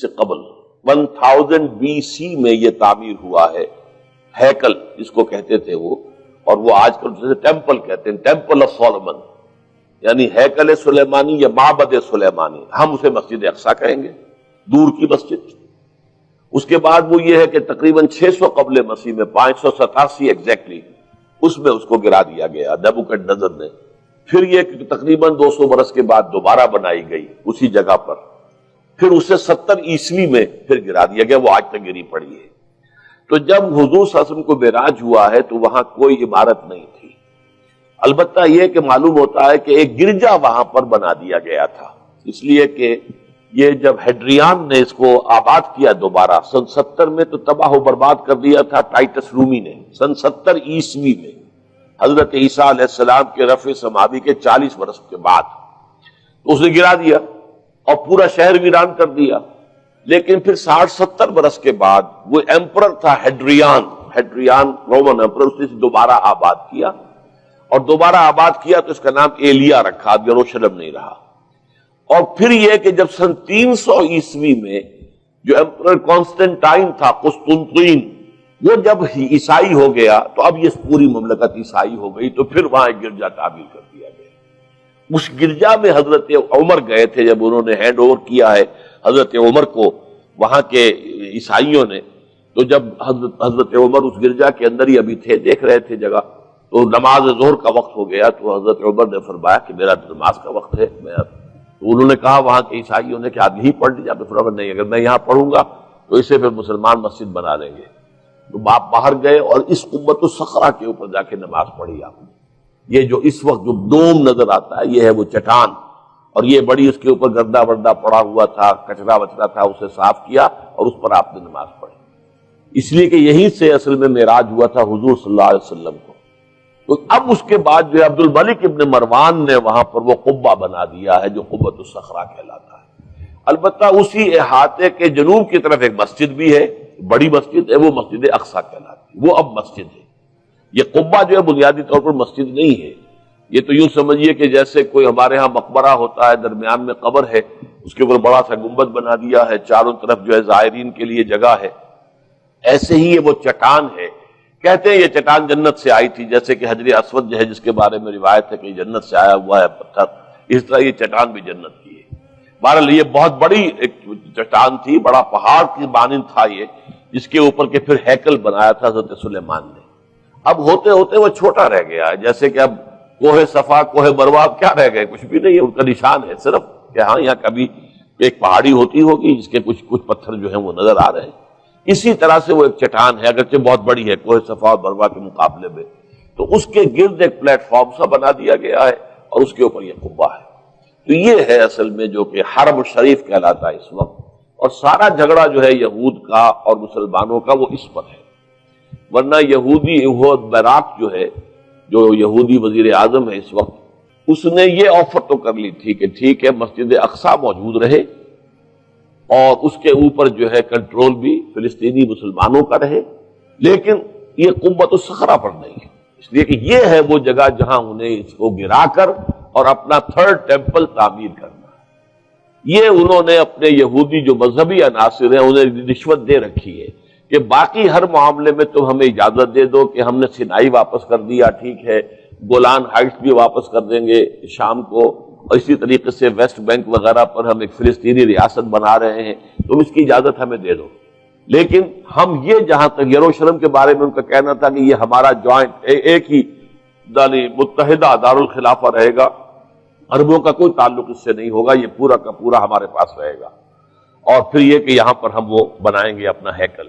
سے قبل 1000 BC میں یہ تعمیر ہوا ہے ہیکل جس کو کہتے تھے وہ، اور وہ آج کل جسے ٹیمپل کہتے ہیں، ٹیمپل آف سولومن، یعنی ہیکل سلیمانی یا معبد سلیمانی، ہم اسے مسجد اقصی کہیں گے، دور کی مسجد۔ اس کے بعد وہ یہ ہے کہ تقریباً 600 قبل مسیح میں 587 ایگزیکٹلی اس میں اس کو گرا دیا گیا نیبوکڈنیزر نے۔ پھر یہ کہ تقریباً 200 برس کے بعد دوبارہ بنائی گئی اسی جگہ پر، پھر اسے 70 عیسوی میں پھر گرا دیا گیا، وہ آج تک گری پڑی ہے۔ تو جب حضور صلی اللہ علیہ وسلم کو معراج ہوا ہے تو وہاں کوئی عمارت نہیں تھی، البتہ یہ کہ معلوم ہوتا ہے کہ ایک گرجا وہاں پر بنا دیا گیا تھا، اس لیے کہ یہ جب ہیڈریان نے اس کو آباد کیا دوبارہ سن 70 میں تو تباہ و برباد کر دیا تھا ٹائٹس رومی نے سن 70 عیسوی میں، حضرت عیسیٰ علیہ السلام کے رفع سماوی کے 40 برس کے بعد تو اس نے گرا دیا اور پورا شہر ویران کر دیا۔ لیکن پھر 60-70 برس کے بعد وہ ایمپرر تھا ہیڈریان رومن ایمپرر، اس نے دوبارہ آباد کیا، اور دوبارہ آباد کیا تو اس کا نام ایلیا رکھا، اب یروشلم نہیں رہا۔ اور پھر یہ کہ جب سن 300 عیسوی میں جو ایمپرر کانسٹنٹائن تھا قسطنطین، وہ جب عیسائی ہو گیا تو اب یہ پوری مملکت عیسائی ہو گئی، تو پھر وہاں ایک گرجا تعمیر کر دیا گیا۔ اس گرجا میں حضرت عمر گئے تھے، جب انہوں نے ہینڈ اوور کیا ہے حضرت عمر کو وہاں کے عیسائیوں نے، تو جب حضرت عمر اس گرجا کے اندر ہی ابھی تھے، دیکھ رہے تھے جگہ، تو نماز ظہر کا وقت ہو گیا، تو حضرت عمر نے فرمایا کہ میرا نماز کا وقت ہے، تو انہوں نے کہا وہاں کے عیسائیوں نے کہ آپ یہی پڑھ لیجیے، آپ نے فرمایا نہیں، اگر میں یہاں پڑھوں گا تو اسے پھر مسلمان مسجد بنا لیں گے۔ تو باپ باہر گئے اور اس قبۃ الصخرہ کے اوپر جا کے نماز پڑھی آپ نے۔ یہ جو اس وقت جو ڈوم نظر آتا ہے یہ ہے وہ چٹان، اور یہ بڑی اس کے اوپر گردہ وردہ پڑا ہوا تھا، کچرا وچرا تھا، اسے صاف کیا اور اس پر آپ نے نماز پڑھی، اس لیے کہ یہیں سے اصل میں معراج ہوا تھا حضور صلی اللہ علیہ وسلم کو۔ تو اب اس کے بعد جو عبد الملک ابن مروان نے وہاں پر وہ قبہ بنا دیا ہے جو قبۃ الصخرہ کہلاتا ہے۔ البتہ اسی احاطے کے جنوب کی طرف ایک مسجد بھی ہے، بڑی مسجد ہے، وہ مسجد اقصی کہلاتی ہے، وہ اب مسجد ہے۔ یہ قبہ جو ہے بنیادی طور پر مسجد نہیں ہے، یہ تو یوں سمجھیے کہ جیسے کوئی ہمارے ہاں مقبرہ ہوتا ہے، درمیان میں قبر ہے، اس کے اوپر بڑا سا گنبد بنا دیا ہے، چاروں طرف جو ہے زائرین کے لیے جگہ ہے، ایسے ہی یہ وہ چٹان ہے۔ کہتے ہیں یہ چٹان جنت سے آئی تھی، جیسے کہ حجر اسود جو ہے جس کے بارے میں روایت ہے کہ جنت سے آیا ہوا ہے پتھر، اس طرح یہ چٹان بھی جنت کی ہے۔ بہرحال یہ بہت بڑی ایک چٹان تھی، بڑا پہاڑ کی مانند تھا یہ، جس کے اوپر کے پھر ہیکل بنایا تھا حضرت سلیمان نے۔ اب ہوتے ہوتے وہ چھوٹا رہ گیا ہے، جیسے کہ اب کوہ صفا کوہ مروہ اب کیا رہ گئے، کچھ بھی نہیں ہے، ان کا نشان ہے صرف کہ ہاں یہاں کبھی ایک پہاڑی ہوتی ہوگی جس کے کچھ پتھر جو ہیں وہ نظر آ رہے ہیں۔ اسی طرح سے وہ ایک چٹان ہے، اگرچہ بہت بڑی ہے کوہ صفا اور مروہ کے مقابلے میں، تو اس کے گرد ایک پلیٹ فارم سا بنا دیا گیا ہے اور اس کے اوپر یہ قبہ ہے۔ تو یہ ہے اصل میں جو کہ حرم الشریف کہلاتا ہے اس وقت، اور سارا جھگڑا جو ہے یہود کا اور مسلمانوں کا وہ اس پر ہے۔ ورنہ یہودی براق جو ہے، جو یہودی وزیر اعظم ہے اس وقت، اس نے یہ آفر تو کر لی تھی کہ ٹھیک ہے مسجد اقصی موجود رہے اور اس کے اوپر جو ہے کنٹرول بھی فلسطینی مسلمانوں کا رہے، لیکن یہ قبۃ الصخرہ پر نہیں ہے، اس لیے کہ یہ ہے وہ جگہ جہاں انہیں اس کو گرا کر اور اپنا تھرڈ ٹیمپل تعمیر کرنا ہے۔ یہ انہوں نے اپنے یہودی جو مذہبی عناصر ہیں انہیں رشوت دے رکھی ہے کہ باقی ہر معاملے میں تم ہمیں اجازت دے دو کہ ہم نے سینائی واپس کر دیا، ٹھیک ہے، گولان ہائٹس بھی واپس کر دیں گے شام کو، اور اسی طریقے سے ویسٹ بینک وغیرہ پر ہم ایک فلسطینی ریاست بنا رہے ہیں، تم اس کی اجازت ہمیں دے دو، لیکن ہم یہ جہاں تک یروشلم کے بارے میں ان کا کہنا تھا کہ یہ ہمارا جوائنٹ ایک ہی متحدہ دارالخلافہ رہے گا، عربوں کا کوئی تعلق اس سے نہیں ہوگا، یہ پورا کا پورا ہمارے پاس رہے گا، اور پھر یہ کہ یہاں پر ہم وہ بنائیں گے اپنا ہیکل۔